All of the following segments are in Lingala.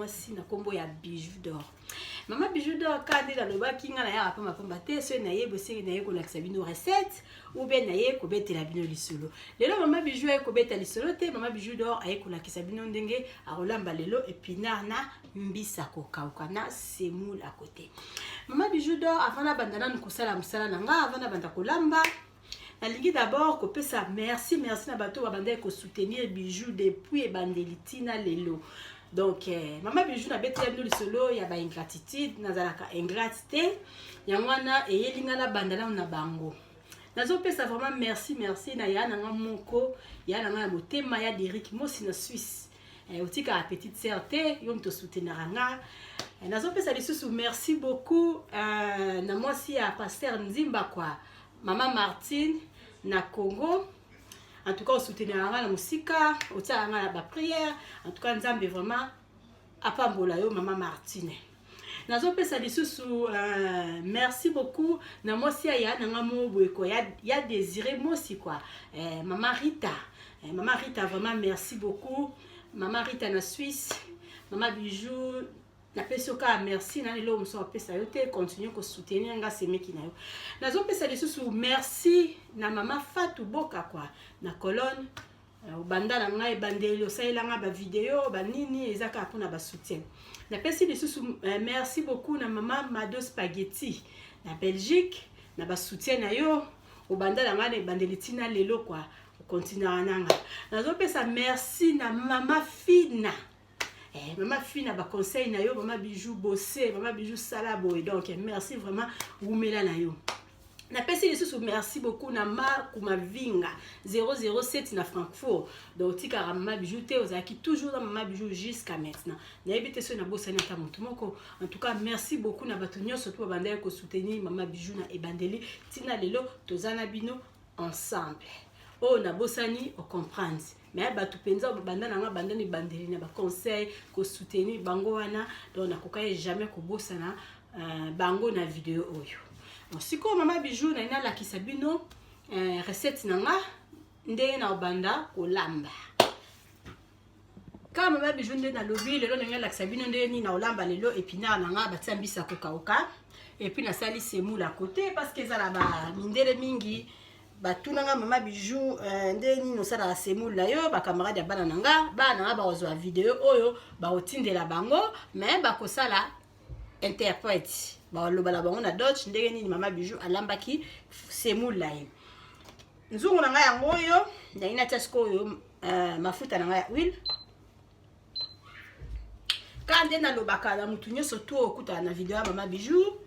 moi si na kombo ya Bijou d'or. Maman Bijou d'or quand dans le bas kinga na ya pa mapamba te so na ye bosi na ye ko lakisa bino recette ou bien na ye ko betela bino lisolo. Lelo Maman Bijou ay ko betela lisolo te, Maman Bijou d'or ay ko lakisa bino ndenge a rolamba lelo épinard na mbisa ko kauka na semoule à côté. Maman Bijou d'or avant na bandana nkusala musala nanga avant na banda kolamba. Nalingi d'abord ko pesa merci na bato ba banda ko soutenir Bijou depuis bandelitina lelo. Donc Maman Bijou na betela bino lisolo ya ba ingratitude nazalaka ingratité ya mwana eyelinga na bandana na bango. Nazo pesa vraiment merci na ya na moko ya na motema ya Derrick Mosi na Suisse. Otika a petite sœur te yo mto soutenir nga. Nazo pesa lisusu merci beaucoup na moi si à pasteur Nzimba quoi. Maman Martine na Congo. En tout cas, on soutenir la musique, on tient la prière. En tout cas, nous avons vraiment apambola yo Maman Martine. Nazo pesa lisusu merci beaucoup. Na moi si ya na mo boyeko ya désiré moi aussi quoi. Maman Rita. Maman Rita vraiment merci beaucoup. Maman Rita na Suisse. Maman Bijou na pesoka merci na lelo mso pesa yo te continue ko soutenir nga semeki na yo. Nazo pesa lisusu merci na Maman Fatou Boka quoi. Na colonne banda na ngai bandeli osaila nga ba vidéo ba nini ezaka pona ba soutien. Na pesi lisusu merci beaucoup na Maman Mado Spaghetti na Belgique na ba soutien na yo o banda na ngai bandeli tina lelo quoi. Continue nanga. Nazo pesa merci na Maman Fina. Maman Fina ba conseil na yo Maman Bijou bossé, Maman Bijou salabo et donc merci vraiment Oumela na yo. Na pesi lisusu merci beaucoup na Markuma Vinga 007 na Francfort. Donc tika Maman Bijou te ozaki toujours dans Maman Bijou jusqu'à maintenant. Na ebite so na bossa na ta mutu moko. En tout cas merci beaucoup na batonyo surtout banda ko soutenir Maman Bijou na ebandeli tina lelo tozana bino ensemble. Oh na bossani o comprendre. Mais batu penza banda na banda ni bandeli na ba conseil ko soutenir bango wana donc na kokaye jamais ko bossana bango na vidéo oyo. Siko Maman Bijou na ina la kisabino recette nanga nde na banda kolamba. Kama Maman Bijou nde na lobby lelo na la kisabino nde ni na olamba lelo épinard nanga batambisa ko kauka et puis na sali semoule à côté parce que ça la ba mindele mingi batunanga Maman Bijou nde ni no sala semoule la yo ba camarade ya bana nanga ba ozwa vidéo oyo ba otindela bango mais ba kosala interprète ba lobala bango na Dutch ndenge nini Maman Bijou alambaki semoule la ye nzungu nanga yango oyo na ina tasko oyo mafuta nanga ya huile kande na lobaka na mutu nyoso to okuta na vidéo ya Maman Bijou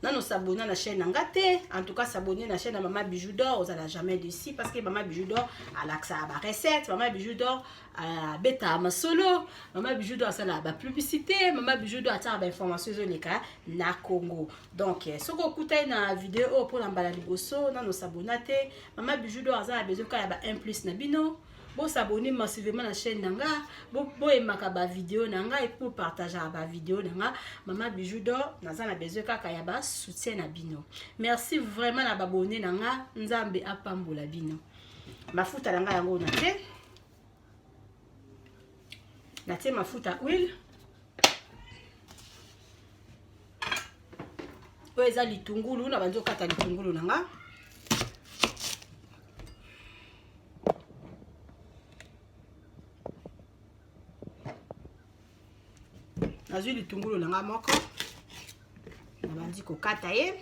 non s'abonner à la chaîne Ngate. En tout cas s'abonner à la chaîne de Maman Bijou d'or, vous n'allez jamais dessus parce que Maman Bijou d'or a l'accès à la recette, Maman Bijou d'or a bêta ma solo, Maman Bijou d'or ça la publicité, Maman Bijou d'or a des informations sur les cas na Congo. Donc ce que vous écoutez dans la vidéo pour l'emballage liboso, non s'abonner Maman Bijou d'or ça a besoin qu'il y a un plus na bino. Bon s'abonner massivement à la chaîne nanga, bon aimaka ba vidéo nanga et pour partager ba vidéo nanga, Maman Bijou d'or naza na besoin kaka ya ba soutien na bino. Merci vraiment na babonner nanga, nzambe apambola bino. Mafuta nanga yango na te mafuta huile. Oeza litungulu na banzo kata litungulu nanga. Nazui litungulu nanga moko na bandi ko kata ye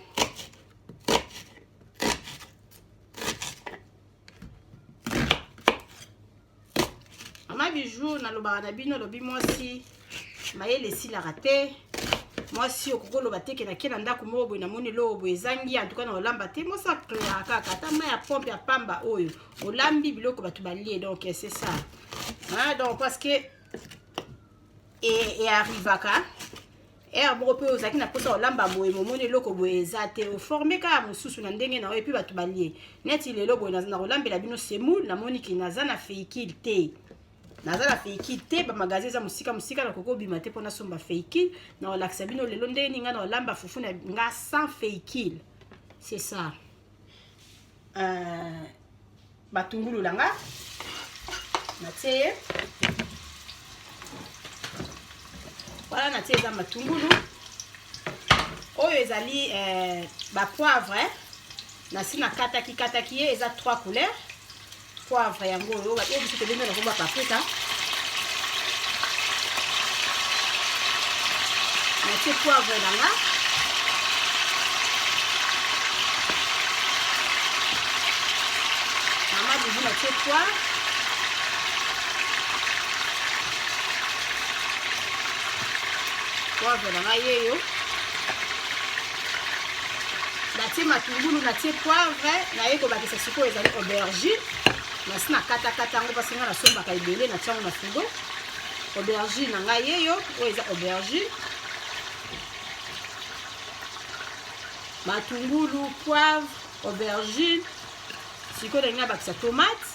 Maman Bijou na loba na bino lobi mwasi mayele sila raté mwasi okoko loba teke na kena ndako moko boy na moni lobo ezangi en tout cas na olamba te mo sa créa kaka ta ma ya pompe ya pamba oyo olambi biloko batu balie donc c'est ça donc parce que et arrivaka moko pe ozaki na posa olamba boye momoni loko boye ezate o former ka mususu na ndenge na et puis batu balie neti lelo boye na olambela bino semoule na moni ki naza na feikil te ba magasin za musika na koko bima te pona somba feikil na olakisa bino lelo ndenge nga na olamba fufu na nga sans feikil c'est ça batungulu langa na te Voilà, natie eza matungulu. Oyo ezali ba poivre. Nasi na kataki ye eza 3 couleurs. Poivre yango oyo ba biso te bino na komba paprika. Natie poivre nanga. Mama bijou natie poivre. Poivre nanga yeyo. Natie matungulu, natie poivre, naye ko bakisa siko ezali aubergine. Nasi na kata yango parce que nga na sombaka ebele na tiango na frigo. Aubergine nanga yeyo, oyo eza aubergine. Matungulu, poivre, aubergine. Siko na bakisa tomate.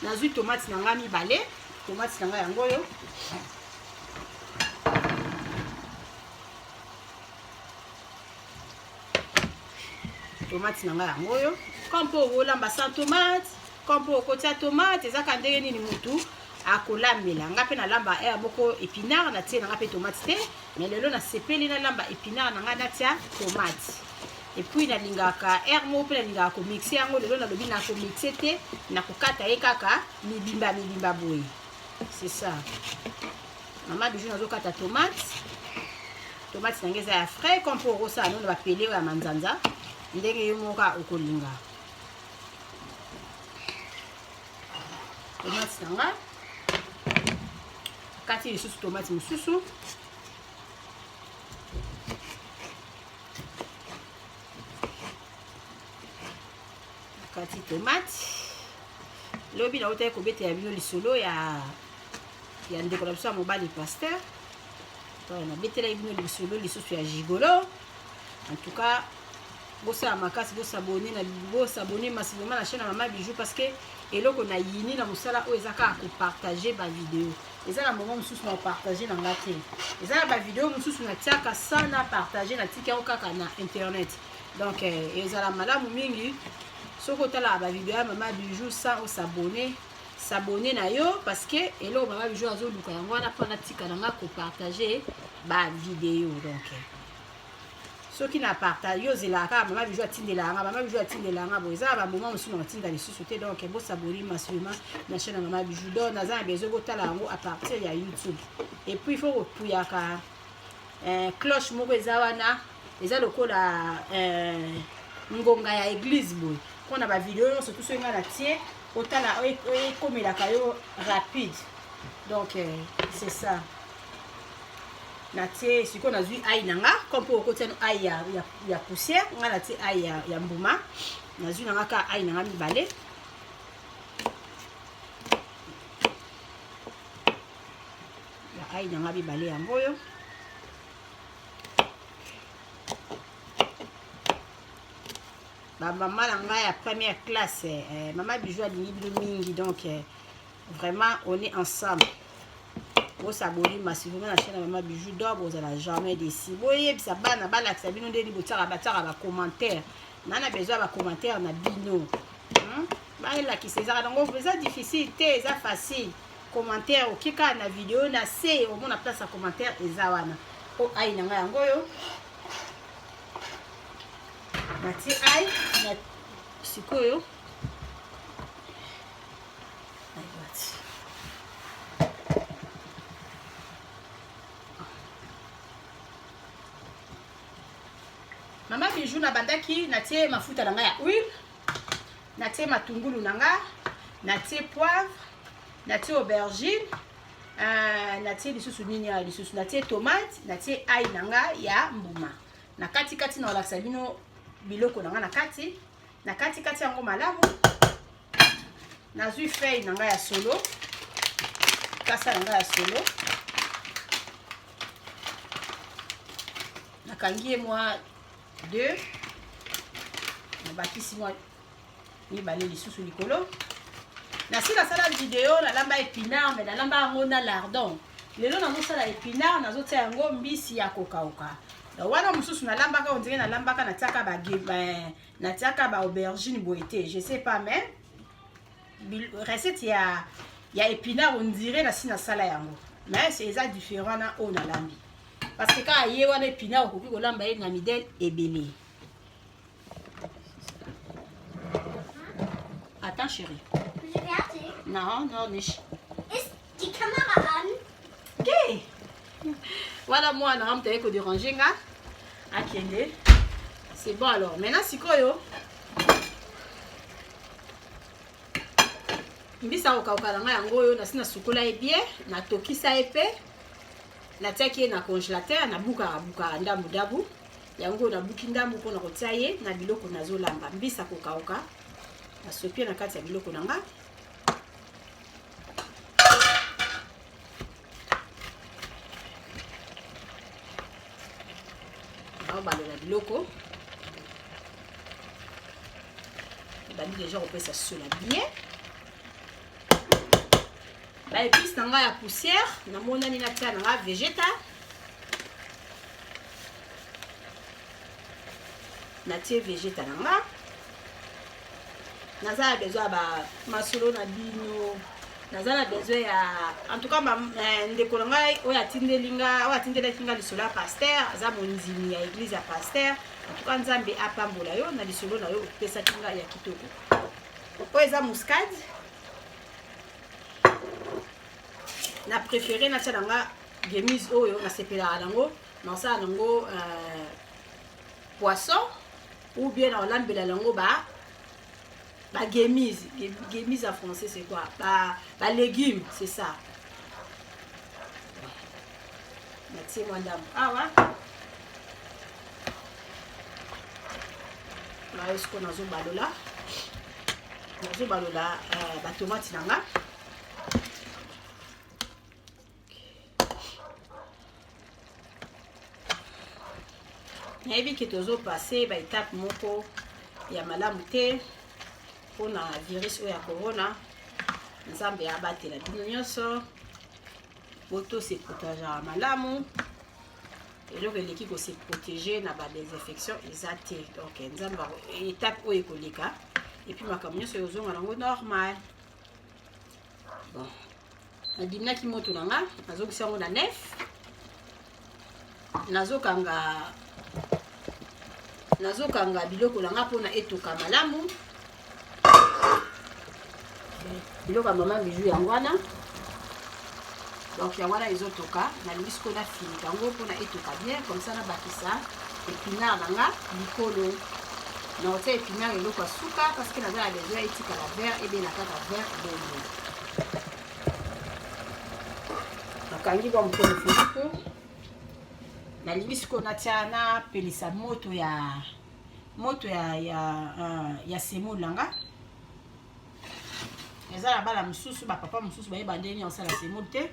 Nazui tomate nanga mibale. Tomate nanga yango yo. Tomate nanga yango yo. Kampo olamba sans tomate, kampo okotia tomate, ezaka ndenge nini mutu akolambela. Nga pe na lamba moko épinard na tie nanga pe tomate te, mais lelo na sepeli na lamba épinard nanga natia tomate. Et puis na lingaka mo pe na lingaka ko mixer yango lelo na lobi na ko mixer te, na ko kata ye kaka mibimba boye. C'est ça. Mama bijou nazo kata tomate. Tomate nanga eza ya frais, kampo rosa no na ba pele ya manzanza. Ndenge yo moka okolinga. Tomate nanga. Kati lisusu tomate mususu. Kati tomate. Lobi na ota ko bete ya bino lisolo ya ndeko na biso mobali pasteur. Na bete la bino lisolo lisusu ya gigolo. En tout cas, bosa makasi s'abonner massivement à la chaîne Mama Bijou parce que eloko na yini na musala o ezaka ko partager ba vidéo. Ezala moment mususu na partager na ngate. Ezala ba vidéo mususu na tiaka sana partager na tika okaka na internet. Donc ezala malamu mingi soko tala ba vidéo ya Mama Bijou sans s'abonner na yo parce que eloko Mama Bijou azo luka yango na pona tika na nga ko partager ba vidéo donc soki na partage yo zelaka Mama Bijou atindelanga Mama Bijou atindelanga bo eza ba moment musu na tinda lisusu te donc bo s'abonner massivement na chaîne Mama Bijou donc naza besoin ko tala yango à partir ya YouTube et puis il faut repuyaka cloche moko eza wana eza lokola ngonga ya église boy kona ba vidéo yo surtout so nga na tie otala ekomelaka yo rapide donc c'est ça. Natie siko nazui ai nanga kompo okotia no ai ya poussière nga natie ai ya mbuma nazui nanga ka ai nanga mibale ya ai nanga mibale yango yo ba mama nanga ya première classe Mama Bijou alingi bino mingi donc vraiment on est ensemble. Vous s'abonnez massivement à la chaîne Mama Bijou d'or, vous n'allez jamais déçu. Vous voyez, ça va, na ba la sabino de libotara batara ba commentaire. Nana besoin ba commentaire na bino. Ba la qui c'est ça donc vous ça difficile, c'est ça facile. Commentaire OK ka na vidéo na c'est au moins na place à commentaire eza wana. O ai nanga yango yo. Mati ai na sikoyo. Mama Bijou na bandaki natie mafuta nanga ya huile, natie matungulu nanga, natie poivre, natie aubergine, natie lisusu nini ya lisusu, natie tomate, natie ai nanga ya mbuma. Na kati na olakisa bino biloko nanga na kati yango malamu. Nazui feuille nanga ya solo, kasa nanga ya solo. Nakangi moi 2 nabakisi mwa mibale lisusu likolo na sila sala video na lamba épinard mais na lamba yango na lardon lelo na mosala épinard nazotia yango mbisi ya kokauka na wana mususu na lambaka on dirait na lambaka na tiaka na tiaka ba aubergine boité je sais pas mais recette ya épinard on dirait na sina sala yango mais c'est ça différent na on a lambi parce que quand yé wana épinard okoki kolamba ye na midèle ebele. Attends chérie. Bin ich fertig? Non, non, nicht. Ist die Kamera an? Ok. Voilà moi na ramte eko déranger nga. Akende. C'est bon alors. Maintenant sikoyo. Mbisa okauka nga yango yo na sina sukola e bien, na tokisa epe. Na tiaki na congélateur na buka ndambu dabu. Yango na buki ndambu pona kotia ye na biloko nazolamba. Mbisa kokauka. Na sopie na kati ya biloko nanga. Balola biloko bandi déjà repesa cela bien ba épice nanga ya poussière na monani na tia nanga végéta na tie végéta nanga naza besoin ba masolo na bino naza besoin ya en tout cas ndeko nanga oya tindelaki nga lisolo ya pasteur aza mondimi ya église ya pasteur en tout cas nzambe apambola yo na lisolo na yo opesaki nga ya kitoko oyo eza muscade na préféré natia nanga gemise oyo nasepelaka nango nasala nango poisson ou bien na olambela nango ba gemise en français c'est quoi ba légumes c'est ça natie mwandam awa na esko nazobalola ba tomate nanga nayebi ke tozopase ba étape moko ya malamu te mpona virus oyo ya corona. Nzambe abatela bino nyonso boto se protéger malamu eloko eleki ko se protéger na ba désinfection eza te. Donc nzambe étape oyo ekoleka et puis makambo nyonso ezonga nango normal. Bon nadiminaki moto nanga nazokisa yango na nef nazokanga biloko nanga mpona etoka malamu. Biloko ya mama bijou yango wana donc yango wana ezotoka nalingi sikoyo nafinika yango mpona etoka bien comme ça nabakisa épinard nanga likolo na otia épinard eloko ya suka parce que naza na besoin etikala vert ebena kaka vert bongo nakangi kwa mkono filiku nalingi sikoyo natia napelisa moto ya semoule nanga eza na bala mosusu bapapa mosusu bayeba ndenge osala semoule te.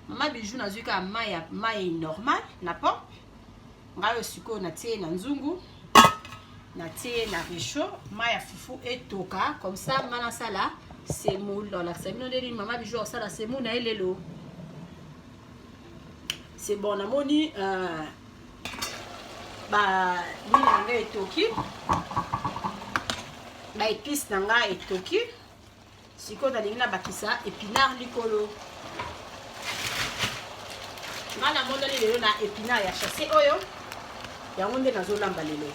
Mama bijou nazwi kaka mai normal na pompe ngayo sikoyo natie na nzungu natie na réchaud mai ya fufu etoka comme ça ma nasala semoule olakisa bino ndeni mama bijou osala semoule na ye lelo c'est bon. Namoni ba nini nanga etoki ba épice nanga etoki sikoyo nalingi nabakisa épinard likolo nga namondani lelo na épinard ya chassé oyo yango nde nazolamba lelo.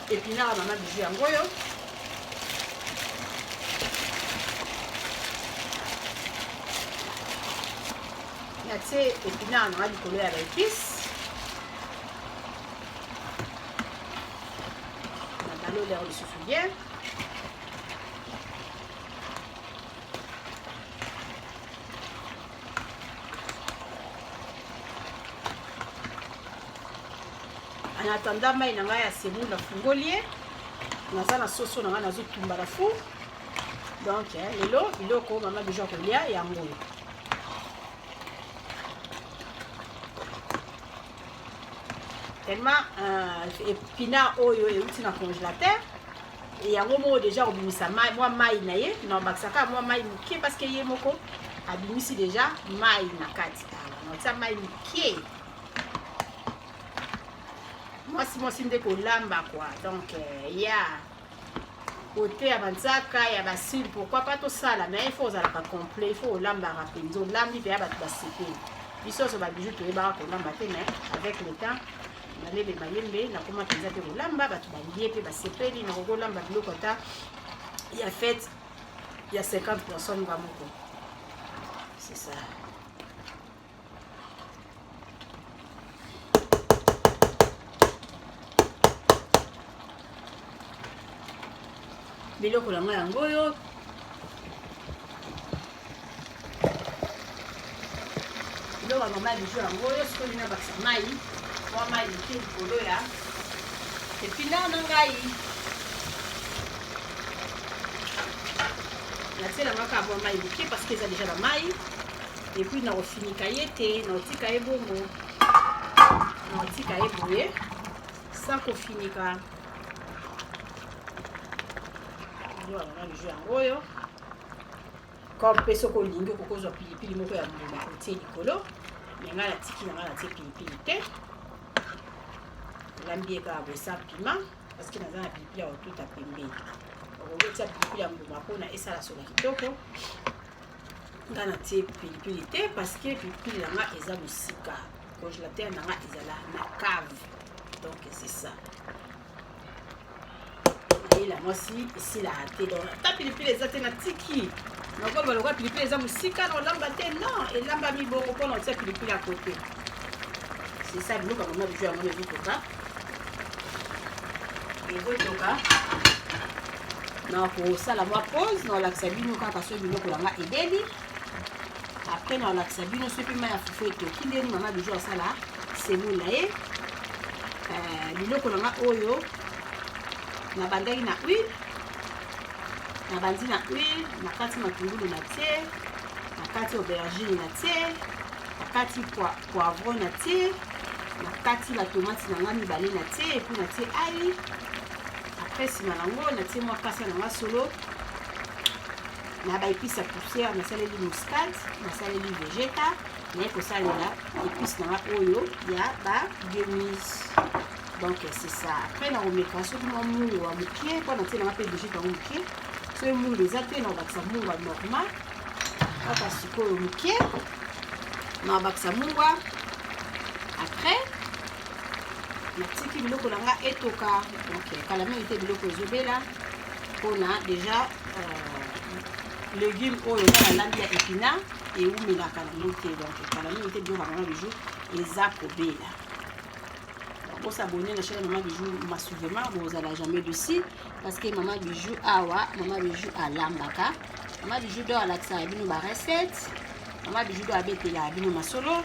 Épinard ya mama bijou yango oyo natie épinard nanga likolo ya baépice l'air le suffit bien. En attendant mai nanga ya semoule na fungoli naza na soso nanga nazotumba na four donc lelo biloko mama bijou akolia yango tellement épinard oyo euti na congélateur et yango moko déjà obimisa mai mwa mai na ye na obakisaka mwa mai mokie parce que ye moko abimisi déjà mai na kati awa naotia mai mokie mwasi nde kolamba kwa donc ya côté ya banzaka ya basile, pourquoi pas tout ça là, mais il faut ça pas complet, il faut lamba rapenzo lambi pe ya ba basepeli biso so ba bijou to ba ko lamba te, mais avec le temps malele mayembe na koma penza te lamba ba to bandie pe basepeli na ko lamba biloko ta ya fête il y a 50 personnes va moko, c'est ça. Biloko la ngaya ngoyo biloko ya mama bijou ya ngoyo sikoyo na bakisa mai mwa mai moke likolo ya epinard na ngai natielanga kaka mwa mai moke parce que eza déjà na mai epuis na kofinika ye te na kotika ye bongo na kotika ye boye sans kofinika. Mama bijou yango oyo comme mpe soki olingi okokozwa pilipili moko ya mbuma kotie likolo, me ngai natiki na ngai natie pilipili te, olambi ye kaka boye sa pima parce que naza na pilipili ya kotuta pembeni, okokotia pilipili ya mbuma mpona esala sola kitoko. Ngai natie pilipili te parce que pilipili na ngai eza mosika, congélateur na ngai ezala na cave, donc c'est ça. La moisi ici la raté donc ta pilipili ezate na tiki na ko baloko pilipili eza musika na lamba te non et lamba mi bongo pour na tia pilipili à côté, c'est ça biloko mama bijou yango ezotoka na kosala mwa pause na olakisa bino kaka so biloko nanga ebeli, après na olakisa bino so mpe mai ya fufu etoki ndeni mama bijou asala semoule na ye. Biloko nanga oyo na bandaki na huile, na bandi na huile, na kati matungulu na tie, na kati aubergine na tie, na kati poivron na tie, na kati la tomate na nga mibale na tie, et puis na tie ail. Après sima nango na tie mwa kasa na nga solo, na ba épice ya poussière na saleli muscade, na saleli vegeta, na kosalela épice na nga oyo ya ba gemise. Donc c'est ça. Après na omeka soki mwa mungu wa mokie mpo na tie nanga mpe vegeta yango mokie, soki mungu eza te na obakisa mungu wa normal kaka sikoyo mokie na obakisa mungu. Après natiki biloko na nga etoka, donc kala mingi te biloko ezobela mpona déjà légume oyo eza na lambi ya épinard eumelaka nango te, donc kala mingi te biloko ya mama bijou eza kobela. Pour s'abonner à la chaîne Maman Bijou Massouvement, vous n'allez jamais dessus parce que Maman Bijou awa, Maman Bijou à lambaka, Maman Bijou doit l'accès à une recette, Maman Bijou doit habiter la bino masolo,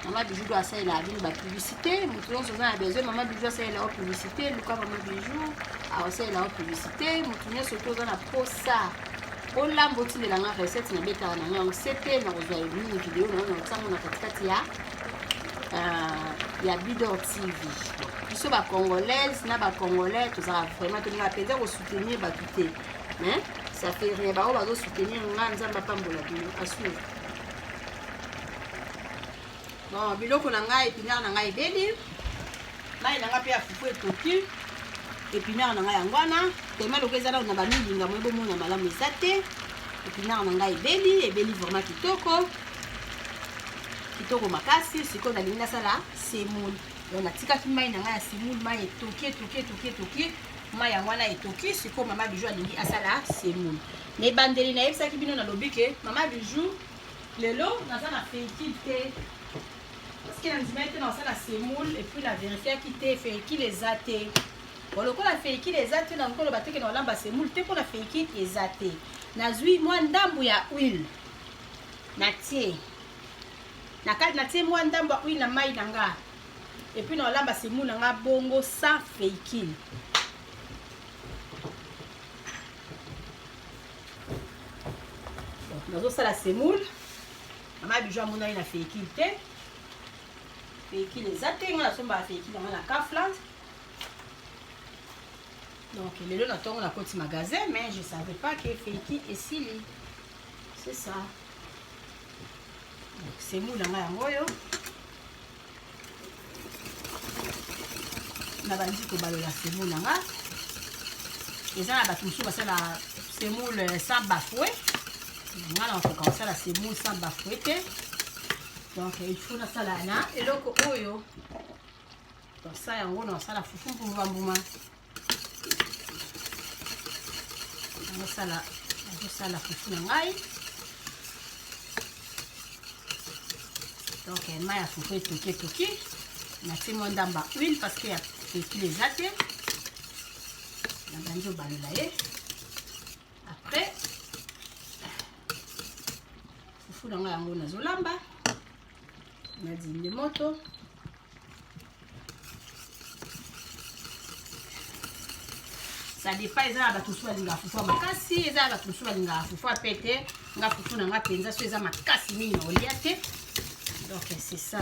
Maman Bijou doit faire la bino publicité, nous avons besoin Maman Bijou a fait la publicité, Lucas Maman Bijou a fait la publicité, nous avons surtout dans la pour ça. On l'a botti de la recette, na beta na on c'était na rejoindre une vidéo na ça on a katikati ya Bidor TV. Biso ba congolaise na ba congolais tout ça vraiment tenir à penser au soutenir ba tout hein, ça fait rien ba on va soutenir nga nzamba pambola bino à suivre. Bon biloko na ngai épinard na ngai ebeli mai na ngai pe ya fufu etoki épinard na ngai yangwana tellement loko ezala na ba milinga mo ebo mona malamu ezate épinard na ngai ebeli vraiment kitoko makasi. Sikoyo nalingi nasala semoule, donc natikaki mai na ngai ya semoule, mai etoki mai yango wana etoki. Sikoyo Mama Bijou alingi asala semoule na ebandeli nayebisaki bino nalobi ke Mama Bijou lelo naza na feikile te parce que nandima ete nasala semoule et puis na vérifiaki te feikile eza te. Bon lokola feikile eza te nango koloba teke na olamba semoule te mpona feikile eza te. Nazwi mwa ndambu ya huile natie natie mwa ndambu ya huile na mai na nga et puis na olamba semoule na nga bongo sans feikile. Nazosala semoule Mama Bijou amonaki na feikile te, feikile eza te, nga nasombaka feikile na nga na Kaufland. Donc lelo na tongo na koti magasin mais je savais pas que feikile esili, c'est ça. Donc semoule na nga yango oyo na bandi kobalola semoule na nga Et ça, la tout ça la semoule sans bafoué. Voilà, on fait comme ça la semoule sans bafoué. Donc il faut la salade et le oyo. Donc ça, on a ça la foufou pour mbamba. On a ça la foufou ngai. Donc elle m'a foufou toki. Merci mon damba huile parce qu'il y a les athées. Après, fufu nanga yango nazolamba na dinde moto. Ça dépend eza ba tusu balinga fufu makasi, eza ba tusu balinga fufu pete, nga fufu nanga penza so eza makasi mingi na olia te. Donc c'est ça.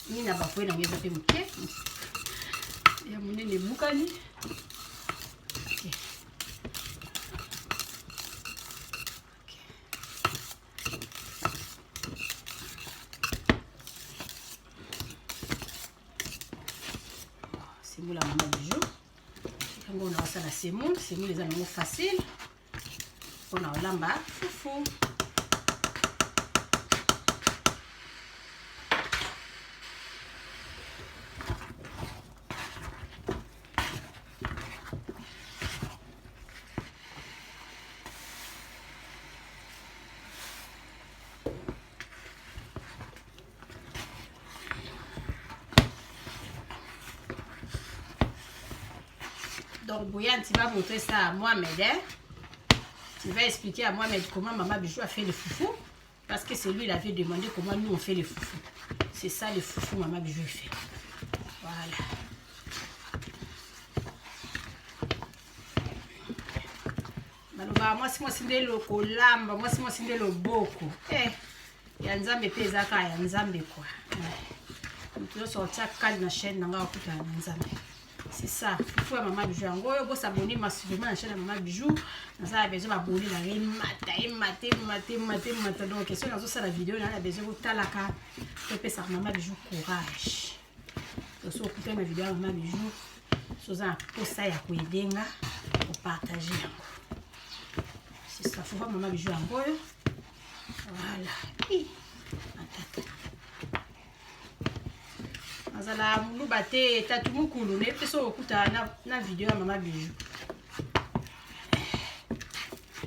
Ni na ba foué na ngeza pe muke. Ya munene bukani. Okay. Semoule à maman bijou. Quand on a ça la semoule les animaux facile. On a lamba foufou. Donc, Boyan, tu vas montrer ça à Mohamed. Hein? Tu vas expliquer à Mohamed comment Maman Bijou a fait le foufou. Parce que c'est lui qui avait demandé comment nous on fait les foufous. C'est ça le foufou Maman Bijou fait. Voilà. Maloba, moi si le kolamba, moi si le boko. Eh, yanzambe pe zaka yanzambe quoi. Tu dois sortir calme na chaîne nanga okuta yanzambe. C'est ça, foufou à Maman Bijou. En gros, vous s'abonnez massivement à la chaîne de Maman Bijou. Vous avez besoin d'abonner la matin. Donc, si vous avez la vidéo, vous avez besoin de talaka. Vous pouvez faire Maman Bijou courage. Si vous écoutez ma vidéo à Maman Bijou, vous avez un post à Kouidenga pour partager. C'est ça, foufou à Maman Bijou. En gros, voilà. Azala muluba te tatu mukulu ne peso okuta na vidéo ya Maman Bijou.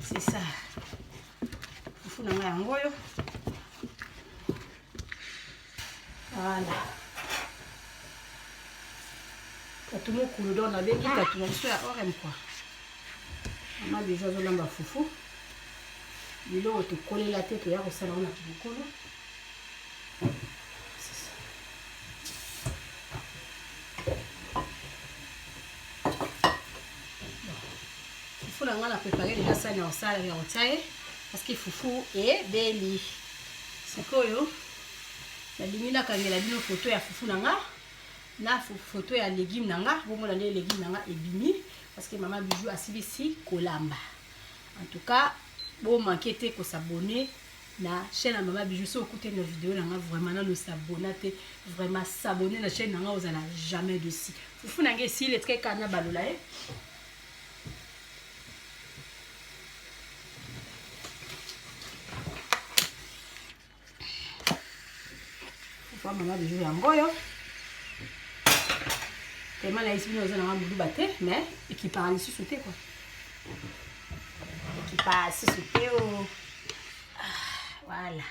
C'est ça. Fufu na nga yango yo. Voilà. Tatu mukulu don na bengi tatu mosu ya orem quoi. Maman Bijou azolamba fufu. Bilo to kolela te to ya kosala na mukulu. On a préparé déjà ça dans ça parce que foufou et beli. C'est quoi yo? La limina quand la bino photo ya foufou nanga, na photo ya légumes nanga, vous me les légumes nanga et bimi parce que Maman Bijou a ici kolamba. En tout cas, bon manquez ko s'abonner na chaîne à Maman Bijou. Si vous écoutez nos vidéos nanga vraiment na nous s'abonner, vraiment s'abonner na chaîne nanga vous en a jamais de si. Foufou nanga ici les très kana balola. Maman Bijou yango yo. Tellement la isbino za na muluba te, mais qui parle ici sauté quoi. Qui passe sauté oh. Voilà.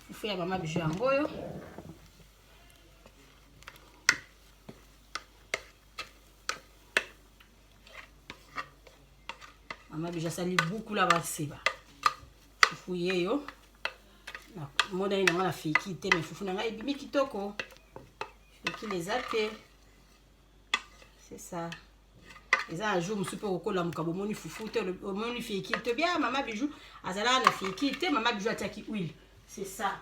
Il faut ya Maman Bijou yango yo. Maman Bijou sali beaucoup là bas c'est ba. Fufu yo. Moi d'ailleurs on a fait qui était mais foufou nanga ebimi kitoko. Fait les athées. C'est ça. Ils un jour monsieur pour kola mukabo moni foufou te le moni fait qui était bien Maman Bijou azala na fait qui était Maman Bijou ataki huile. C'est ça.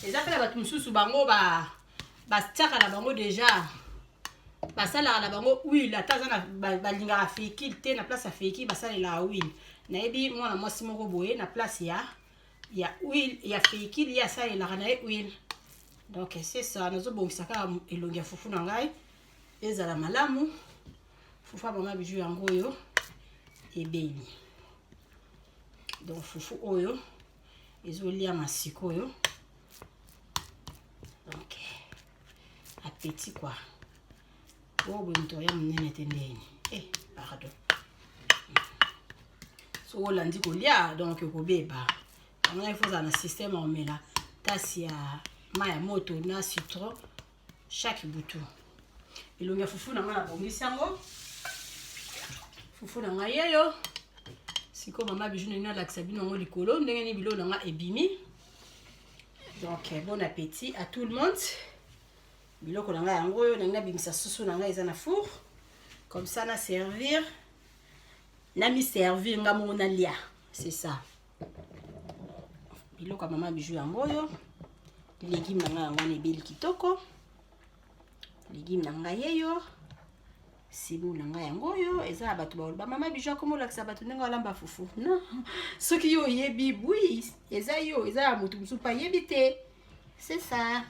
Les affaires ba tumususu bango ba tiaka na bango déjà. Ba sala na bango huile atazana ba linga fait qui était na place a fait qui ba sala la huile. Na ebi moi na moi simoko boye na place ya il y a huile, il y a fait qu'il y a ça et la ranae huile. Donc c'est ça, nous avons ça et l'ongia foufou nangai. ezala malamu fufu mama bijou yango oyo ebeli donc fufu oyo ezolia masiko oyo donc appétit quoi oh bonto ya munene tendeni pardon so olandi kolia donc kobeba on il faut un système on met là tasi ya maya moto na citron chaque bouton elonga fufu na ngala bongisi yango fufu na ngaye yo siko mama bijou na lakisa bino ngo likolo ndenge ni bilo na nga ebimi donc bon appétit à tout le monde biloko na nga yango yo na bimisa susu na nga eza na four comme ça na servir na mi servir nga mo na lia c'est ça biloko mama bijou yango yo légumes na nga yango na ebeli kitoko légumes na nga yeyo sibu na nga yango yo eza bato ba mama bijou comme lakisa bato ndenge alamba fufu non soki yo yebi bui eza yo eza mutu musupa yebite c'est ça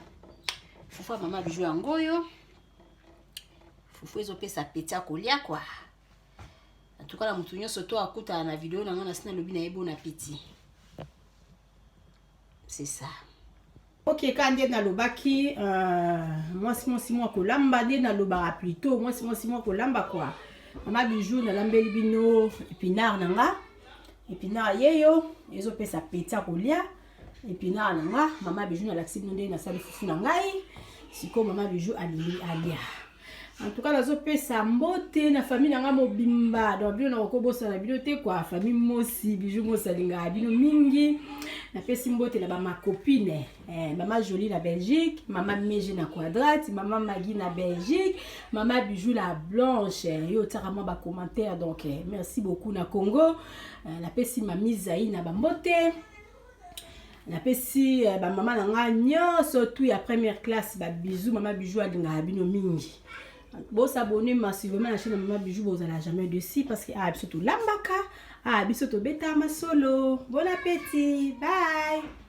fufu mama bijou yango yo fufu ezopesa appétit kolia quoi en tout cas la mutu nyonso to akuta na vidéo na nga na sina lobi na yebo na appétit c'est ça. Ok, quand on a le baki, moi si moi kolamba de na le bara plutôt, moi si moi kolamba quoi. Mama bijou na lambeli bino épinard nanga, épinard yeyo, ezo pesa peta kolia, épinard nanga, mama bijou na laksi bino na sali fufu nangai, siko mama bijou alia. En tout cas, nazo pesa mbote na famille nanga mobimba, donc bino na kobosa na bino te quoi, famille mosi bijou mosalinga bino mingi. Na pesi mbote na ba ma copine, maman Jolie na Belgique, maman Meji na Quadrate, maman Maggie na Belgique, maman Bijou la Blanche, yo tarama ba commentaire donc merci beaucoup na Congo. Na pesi mami Zaï na ba mbote. Na pesi ba maman na nga nyonso tout ya première classe ba bisous maman Bijou alinga bino mingi. Bon s'abonner massivement à la chaîne maman Bijou vous allez jamais dessus parce que surtout lambaka biso to beta masolo. Bon appétit. Bye.